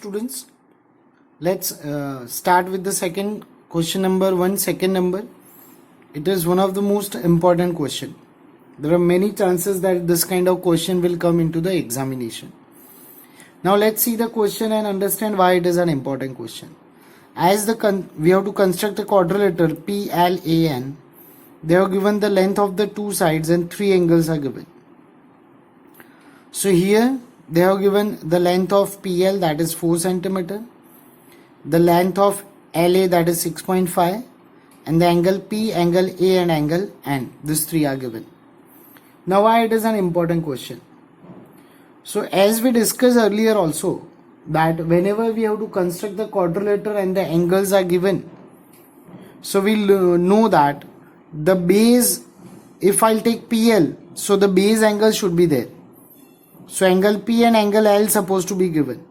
students, let's start with the second question number 1, second number. It is one of the most important question. There are many chances that this kind of question will come into the examination. Now let's see the question and understand why it is an important question. As we have to construct a quadrilateral PLAN, they have given the length of the two sides and three angles are given. So here they have given the length of PL, that is 4 cm, the length of LA, that is 6.5, and the angle P, angle A and angle N. These three are given. Now why it is an important question? So as we discussed earlier also, that whenever we have to construct the quadrilateral and the angles are given, so we'll know that the base, if I'll take PL, so the base angle should be there. So angle P and angle L supposed to be given.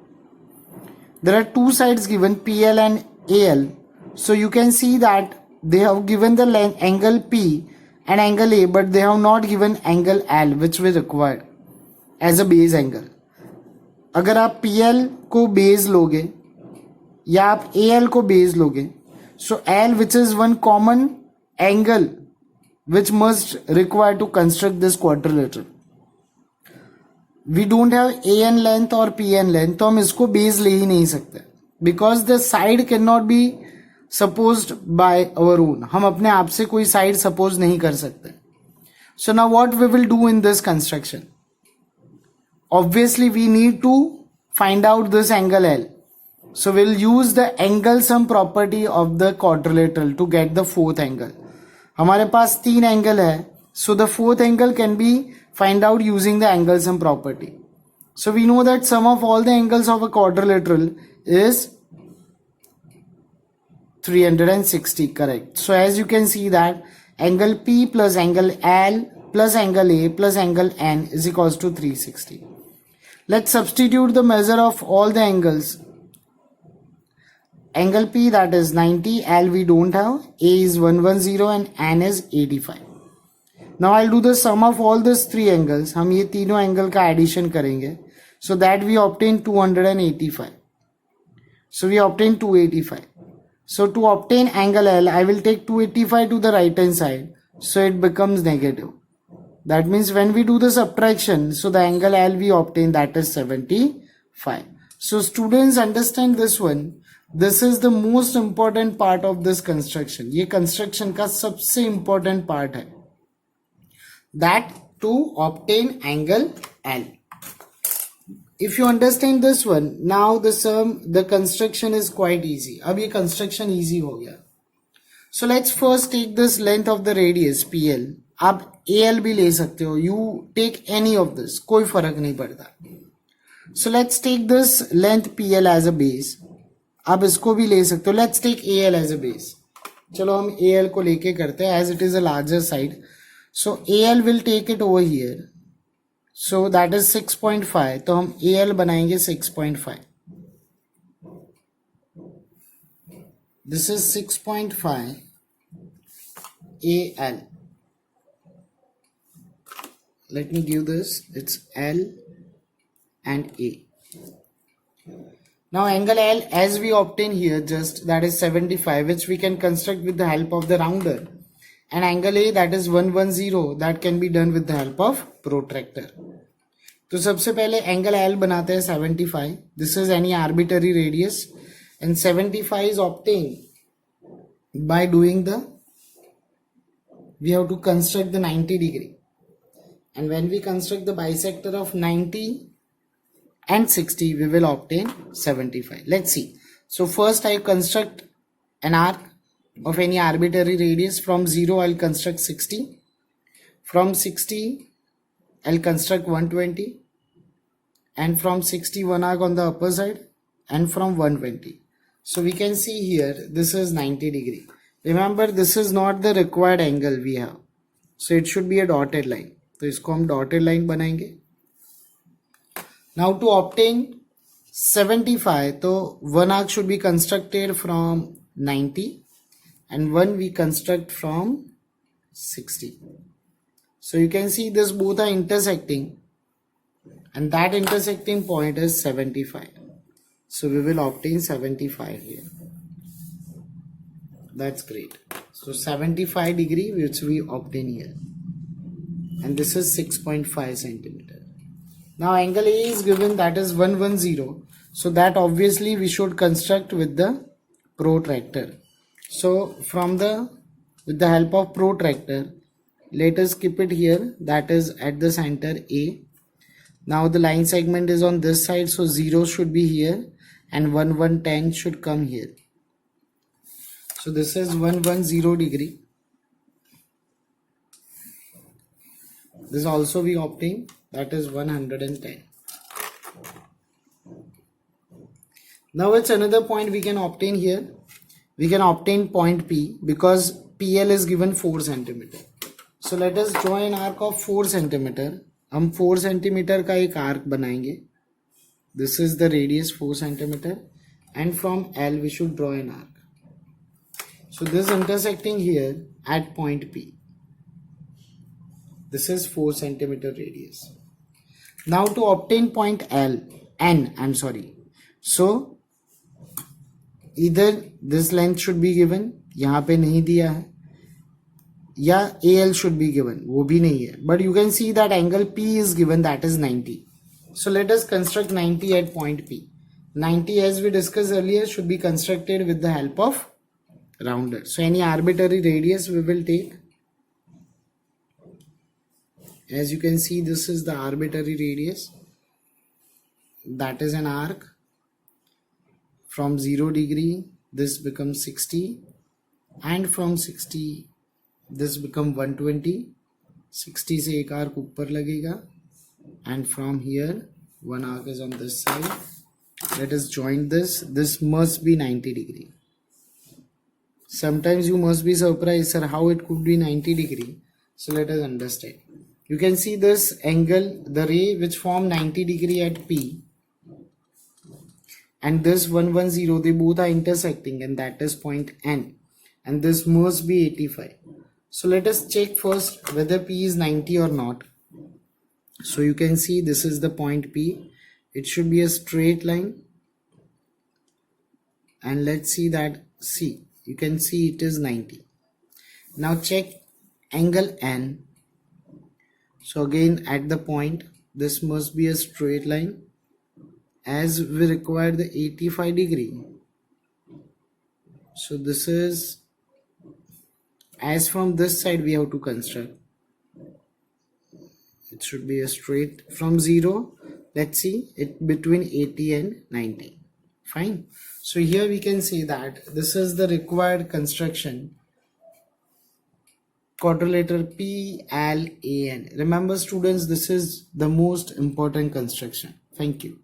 There are two sides given, PL and AL. So you can see that they have given the angle P and angle A, but they have not given angle L, which we required as a base angle. अगर आप PL को base लोगे या आप AL को base लोगे, so L, which is one common angle which must require to construct this quadrilateral. We don't have AN length or PN length, तो हम इसको base ले ही नहीं सकते, because the side cannot be supposed by our own. हम अपने आप से कोई side suppose नहीं कर सकते. So now what we will do in this construction? Obviously we need to find out this angle L. So we'll use the angle sum property of the quadrilateral to get the fourth angle. हमारे पास तीन angle है, so the fourth angle can be find out using the angle sum property. So we know that sum of all the angles of a quadrilateral is 360, correct. So as you can see that angle P plus angle L plus angle A plus angle N is equals to 360. Let's substitute the measure of all the angles. Angle P, that is 90, L we don't have, A is 110 and N is 85. Now I'll do the sum of all these three angles. हम ये तीनों angle का addition करेंगे. So that we obtain 285. So we obtain 285. So to obtain angle L, I will take 285 to the right hand side. So it becomes negative. That means when we do the subtraction, so the angle L we obtain, that is 75. So students understand this one. This is the most important part of this construction. ये construction का सबसे important part है. That to obtain angle L. If you understand this one, now the construction is quite easy. अब ये construction easy हो गया. So let's first take this length of the radius PL. आप AL भी ले सकते हो. You take any of this. कोई फर्क नहीं पड़ता. So let's take this length PL as a base. आप इसको भी ले सकते हो. Let's take AL as a base. चलो हम AL को लेके करते हैं as it is a larger side. So AL will take it over here. So that is 6.5. तो हम AL बनाएंगे 6.5. This is 6.5 AL. Let me give this. It's L and A. Now angle L, as we obtain here, just that is 75, which we can construct with the help of the rounder. And angle A, that is 110, that can be done with the help of protractor. तो सबसे पहले angle L बनाते हैं 75. This is any arbitrary radius, and 75 is obtained by doing we have to construct the 90 degree. And when we construct the bisector of 90 and 60, we will obtain 75. Let's see. So first I construct an arc of any arbitrary radius. From 0 I'll construct 60. From 60 I'll construct 120. And from 60 one arc on the upper side. And from 120. So we can see here this is 90 degree. Remember, this is not the required angle we have. So it should be a dotted line. तो इसको हम dotted line बनाएंगे. Now to obtain 75, so one arc should be constructed from 90 and one we construct from 60. So you can see this both are intersecting and that intersecting point is 75. So we will obtain 75 here. That's great. So 75 degree which we obtain here. And this is 6.5 centimeter. Now angle A is given, that is 110. So that obviously we should construct with the protractor. So with the help of protractor, let us keep it here, that is at the center A. Now the line segment is on this side, so 0 should be here and 110 should come here. So this is 110 degree. This also we obtain, that is 110. Now it's another point we can obtain here. We can obtain point P because PL is given 4 centimeter. So let us draw an arc of 4 centimeter. हम 4 centimeter का एक arc बनाएंगे. This is the radius 4 centimeter, and from L we should draw an arc. So this intersecting here at point P. This is 4 centimeter radius. Now to obtain point N. So either this length should be given, यहाँ पे नहीं दिया है, या AL should be given, वो भी नहीं है. But you can see that angle P is given, that is 90. So let us construct 90 at point P. 90, as we discussed earlier, should be constructed with the help of rounder. So any arbitrary radius we will take. As you can see, this is the arbitrary radius. That is an arc. From 0 degree, this becomes 60. And from 60, this become 120. 60 से एक arc ऊपर लगेगा. And from here, one arc is on this side. Let us join this. This must be 90 degree. Sometimes you must be surprised, sir, how it could be 90 degree. So let us understand. You can see this angle, the ray which form 90 degree at P, and this 110, they both are intersecting, and that is point N, and this must be 85. So let us check first whether P is 90 or not. So you can see this is the point P. It should be a straight line, and let's see that. See, you can see it is 90. Now check angle N. So again at the point, this must be a straight line, as we require the 85 degree. So this is, as from this side we have to construct. It should be a straight from 0. Let's see it between 80 and 90. Fine. So here we can see that this is the required construction. Quadrilateral PLAN. Remember students, this is the most important construction. Thank you.